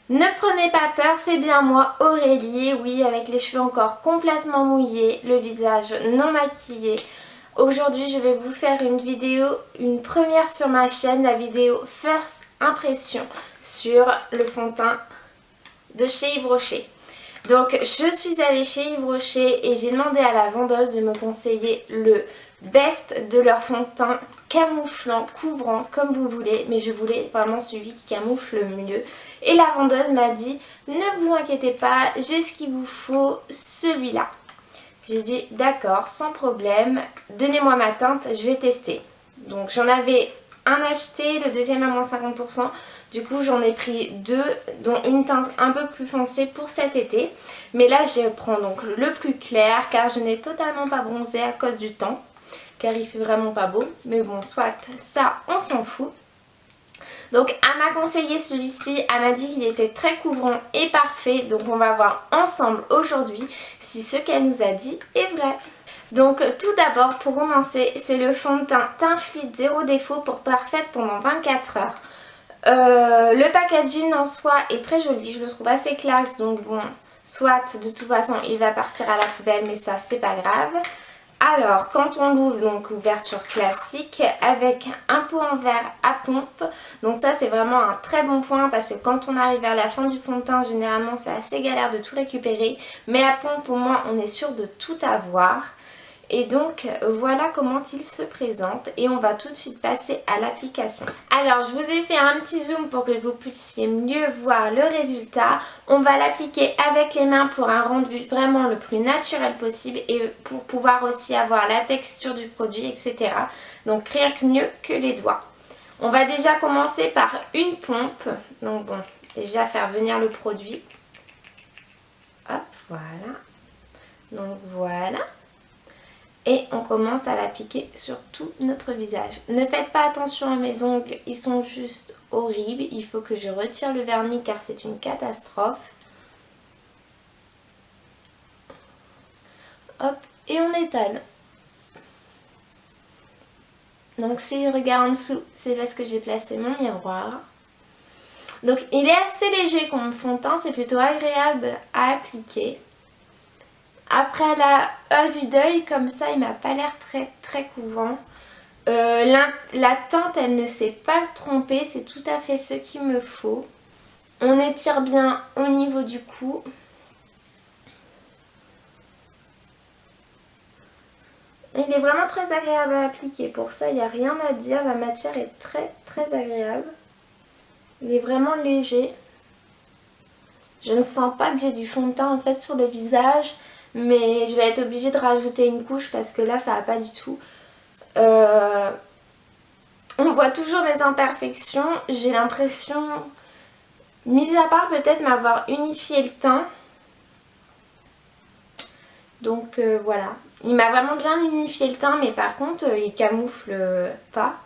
Ne prenez pas peur, c'est bien moi Aurélie, oui, avec les cheveux encore complètement mouillés, le visage non maquillé. Aujourd'hui je vais vous faire une vidéo, une première sur ma chaîne, la vidéo First Impression sur le fond de teint de chez Yves Rocher. Donc je suis allée chez Yves Rocher et j'ai demandé à la vendeuse de me conseiller le best de leur fond de teint camouflant, couvrant, comme vous voulez, mais je voulais vraiment celui qui camoufle le mieux. Et la vendeuse m'a dit, ne vous inquiétez pas, j'ai ce qu'il vous faut, celui-là. J'ai dit, d'accord, sans problème, donnez-moi ma teinte, je vais tester. Donc j'en avais un acheté, le deuxième à moins 50%. Du coup j'en ai pris deux, dont une teinte un peu plus foncée pour cet été. Mais là je prends donc le plus clair car je n'ai totalement pas bronzé à cause du temps. Car il fait vraiment pas beau. Mais bon, soit ça on s'en fout. Donc elle m'a conseillé celui-ci, elle m'a dit qu'il était très couvrant et parfait. Donc on va voir ensemble aujourd'hui si ce qu'elle nous a dit est vrai. Donc tout d'abord pour commencer, c'est le fond de teint teint fluide zéro défaut pour parfaite pendant 24 heures. Le packaging en soi est très joli, je le trouve assez classe, donc bon, soit de toute façon il va partir à la poubelle, mais ça c'est pas grave. Alors quand on l'ouvre, donc ouverture classique avec un pot en verre à pompe, donc ça c'est vraiment un très bon point parce que quand on arrive à la fin du fond de teint, généralement c'est assez galère de tout récupérer, mais à pompe au moins on est sûr de tout avoir. Et donc voilà comment il se présente et on va tout de suite passer à l'application. Alors je vous ai fait un petit zoom pour que vous puissiez mieux voir le résultat. On va l'appliquer avec les mains pour un rendu vraiment le plus naturel possible et pour pouvoir aussi avoir la texture du produit, etc. Donc rien que mieux que les doigts. On va déjà commencer par une pompe. Donc bon, déjà faire venir le produit. Hop, voilà. Donc voilà. Et on commence à l'appliquer sur tout notre visage. Ne faites pas attention à mes ongles, ils sont juste horribles. Il faut que je retire le vernis car c'est une catastrophe. Hop, et on étale. Donc si je regarde en dessous, c'est parce que j'ai placé mon miroir. Donc il est assez léger comme fond de teint, c'est plutôt agréable à appliquer. Après à vue d'œil, comme ça, il m'a pas l'air très couvrant. La teinte, elle ne s'est pas trompée, c'est tout à fait ce qu'il me faut. On étire bien au niveau du cou. Il est vraiment très agréable à appliquer, pour ça il n'y a rien à dire, la matière est très agréable. Il est vraiment léger. Je ne sens pas que j'ai du fond de teint en fait sur le visage, mais je vais être obligée de rajouter une couche parce que là ça va pas du tout. On voit toujours mes imperfections, j'ai l'impression, mis à part peut-être m'avoir unifié le teint. Donc voilà, il m'a vraiment bien unifié le teint, mais par contre il camoufle pas.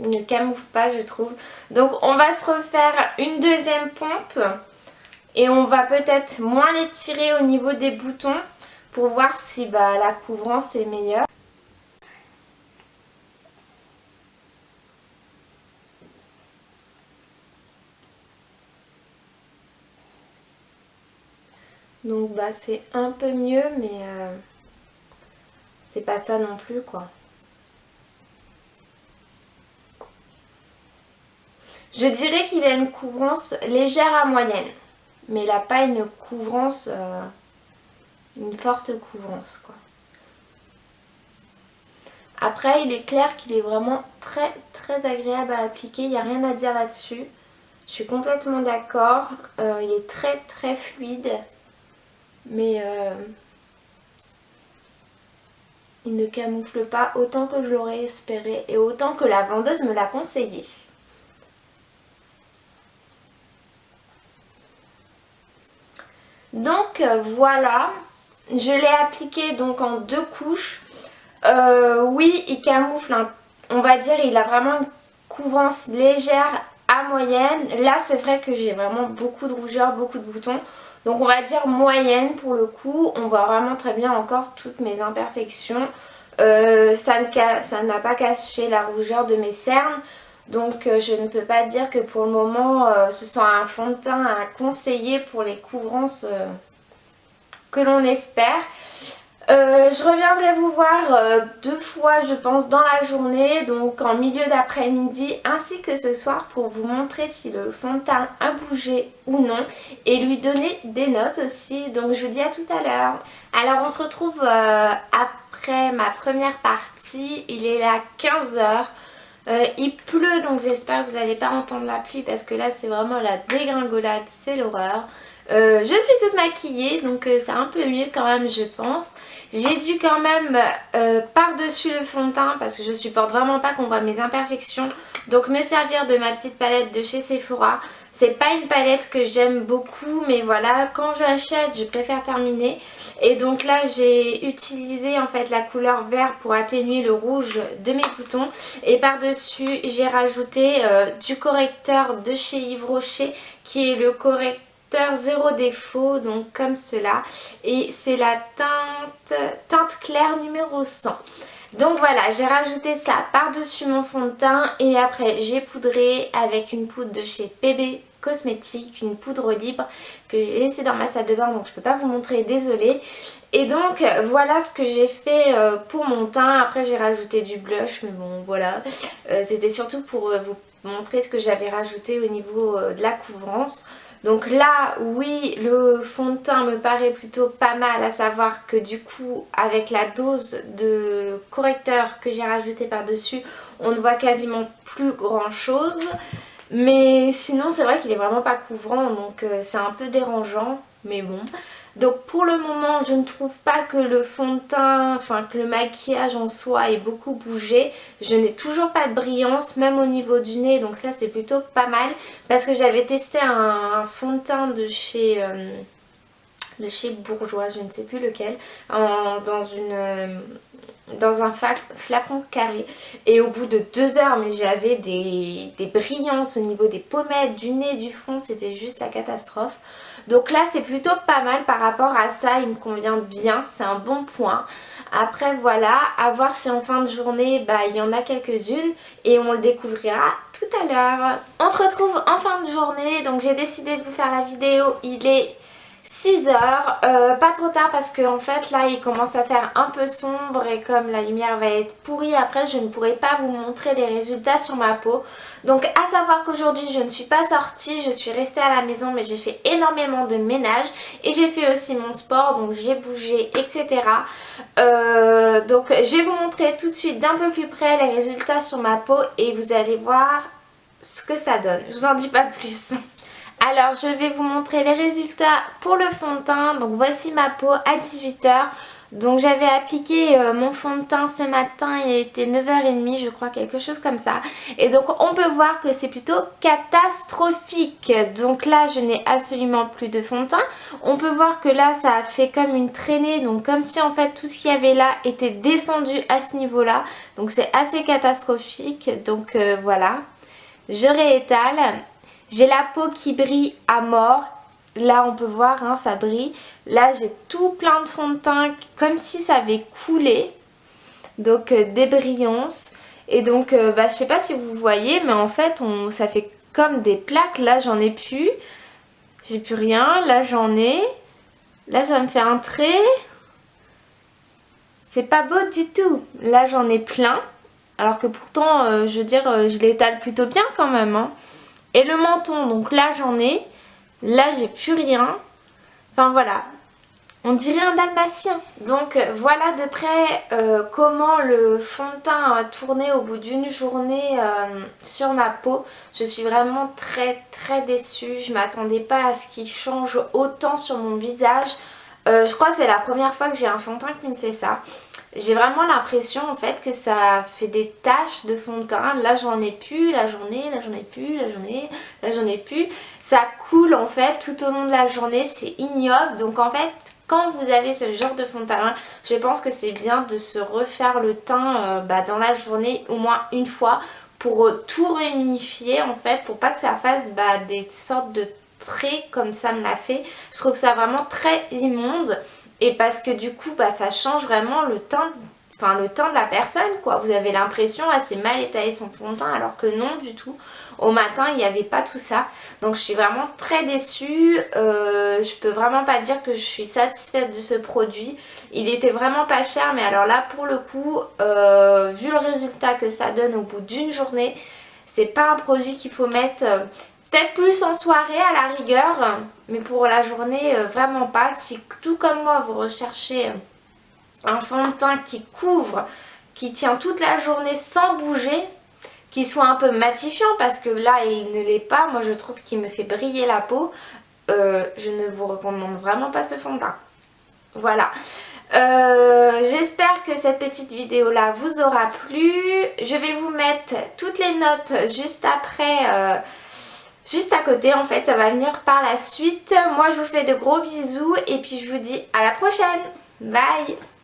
Il ne camoufle pas, je trouve. Donc on va se refaire une deuxième pompe. Et on va peut-être moins l'étirer au niveau des boutons pour voir si la couvrance est meilleure. Donc c'est un peu mieux, mais c'est pas ça non plus quoi. Je dirais qu'il a une couvrance légère à moyenne. Mais il n'a pas une couvrance, une forte couvrance quoi. Après il est clair qu'il est vraiment très agréable à appliquer, il n'y a rien à dire là-dessus. Je suis complètement d'accord, il est très fluide. Mais il ne camoufle pas autant que je l'aurais espéré et autant que la vendeuse me l'a conseillé. Donc voilà, je l'ai appliqué donc en deux couches. Oui, il camoufle, on va dire, il a vraiment une couvrance légère à moyenne. Là c'est vrai que j'ai vraiment beaucoup de rougeur, beaucoup de boutons. Donc on va dire moyenne pour le coup. On voit vraiment très bien encore toutes mes imperfections. Ça n'a pas caché la rougeur de mes cernes. Donc je ne peux pas dire que pour le moment ce soit un fond de teint à conseiller pour les couvrances que l'on espère. Je reviendrai vous voir 2 fois je pense dans la journée, donc en milieu d'après-midi ainsi que ce soir, pour vous montrer si le fond de teint a bougé ou non et lui donner des notes aussi. Donc je vous dis à tout à l'heure. Alors on se retrouve après ma première partie, il est là 15 h. Il pleut, donc j'espère que vous n'allez pas entendre la pluie parce que là c'est vraiment la dégringolade, c'est l'horreur. Je suis toute maquillée, donc c'est un peu mieux quand même je pense. J'ai dû quand même par-dessus le fond de teint parce que je supporte vraiment pas qu'on voit mes imperfections, donc me servir de ma petite palette de chez Sephora. C'est pas une palette que j'aime beaucoup, mais voilà, quand j'achète je préfère terminer. Et donc là j'ai utilisé en fait la couleur vert pour atténuer le rouge de mes boutons. Et par-dessus j'ai rajouté du correcteur de chez Yves Rocher, qui est le correcteur zéro défaut, donc comme cela, et c'est la teinte claire numéro 100. Donc voilà, j'ai rajouté ça par-dessus mon fond de teint et après j'ai poudré avec une poudre de chez PB Cosmétiques, une poudre libre que j'ai laissée dans ma salle de bain, donc je peux pas vous montrer, désolée. Et donc voilà ce que j'ai fait pour mon teint. Après j'ai rajouté du blush, mais bon voilà, c'était surtout pour vous montrer ce que j'avais rajouté au niveau de la couvrance. Donc là, oui, le fond de teint me paraît plutôt pas mal, à savoir que du coup, avec la dose de correcteur que j'ai rajouté par-dessus, on ne voit quasiment plus grand-chose. Mais sinon, c'est vrai qu'il est vraiment pas couvrant, donc c'est un peu dérangeant, mais bon. Donc pour le moment, je ne trouve pas que le fond de teint, enfin que le maquillage en soi ait beaucoup bougé. Je n'ai toujours pas de brillance, même au niveau du nez, donc ça c'est plutôt pas mal. Parce que j'avais testé un fond de teint de chez Bourjois, je ne sais plus lequel, dans un flacon carré, et au bout de 2 heures mais j'avais des brillances au niveau des pommettes, du nez, du front, c'était juste la catastrophe. Donc là c'est plutôt pas mal par rapport à ça, il me convient bien, c'est un bon point. Après voilà, à voir si en fin de journée il y en a quelques-unes et on le découvrira tout à l'heure. On se retrouve en fin de journée, donc j'ai décidé de vous faire la vidéo, il est 6 h, pas trop tard parce que en fait là il commence à faire un peu sombre et comme la lumière va être pourrie après je ne pourrai pas vous montrer les résultats sur ma peau. Donc à savoir qu'aujourd'hui je ne suis pas sortie, je suis restée à la maison, mais j'ai fait énormément de ménage et j'ai fait aussi mon sport, donc j'ai bougé etc. Donc je vais vous montrer tout de suite d'un peu plus près les résultats sur ma peau et vous allez voir ce que ça donne. Je vous en dis pas plus. Alors je vais vous montrer les résultats pour le fond de teint. Donc voici ma peau à 18 h. Donc j'avais appliqué mon fond de teint ce matin, il était 9 h 30 je crois, quelque chose comme ça. Et donc on peut voir que c'est plutôt catastrophique. Donc là je n'ai absolument plus de fond de teint. On peut voir que là ça a fait comme une traînée, donc comme si en fait tout ce qu'il y avait là était descendu à ce niveau là. Donc c'est assez catastrophique. Donc voilà, je réétale. J'ai la peau qui brille à mort. Là on peut voir, hein, ça brille. Là j'ai tout plein de fond de teint comme si ça avait coulé. Donc des brillances. Et donc je sais pas si vous voyez, mais en fait ça fait comme des plaques. Là j'en ai plus. J'ai plus rien. Là j'en ai. Là ça me fait un trait. C'est pas beau du tout. Là j'en ai plein. Alors que pourtant je veux dire je l'étale plutôt bien quand même, hein. Et le menton, donc là j'en ai, là j'ai plus rien. Enfin voilà, on dirait un dalmatien. Donc voilà de près comment le fond de teint a tourné au bout d'une journée sur ma peau. Je suis vraiment très déçue, je m'attendais pas à ce qu'il change autant sur mon visage. Je crois que c'est la première fois que j'ai un fond de teint qui me fait ça. J'ai vraiment l'impression en fait que ça fait des taches de fond de teint. Là j'en ai plus, là j'en ai, là j'en ai plus, là j'en ai plus. Ça coule en fait tout au long de la journée, c'est ignoble. Donc en fait quand vous avez ce genre de fond de teint, je pense que c'est bien de se refaire le teint dans la journée au moins une fois pour tout réunifier en fait, pour pas que ça fasse des sortes de traits comme ça me l'a fait. Je trouve ça vraiment très immonde. Et parce que du coup ça change vraiment le teint, enfin, le teint de la personne quoi. Vous avez l'impression elle s'est mal étalé son fond de teint alors que non du tout. Au matin il n'y avait pas tout ça. Donc je suis vraiment très déçue. Je peux vraiment pas dire que je suis satisfaite de ce produit. Il était vraiment pas cher mais alors là pour le coup vu le résultat que ça donne au bout d'une journée, c'est pas un produit qu'il faut mettre peut-être plus en soirée à la rigueur, mais pour la journée vraiment pas. Si tout comme moi vous recherchez un fond de teint qui couvre, qui tient toute la journée sans bouger, qui soit un peu matifiant parce que là il ne l'est pas, moi je trouve qu'il me fait briller la peau, je ne vous recommande vraiment pas ce fond de teint. Voilà. J'espère que cette petite vidéo là vous aura plu. Je vais vous mettre toutes les notes juste après, juste à côté en fait, ça va venir par la suite. Moi je vous fais de gros bisous et puis je vous dis à la prochaine. Bye.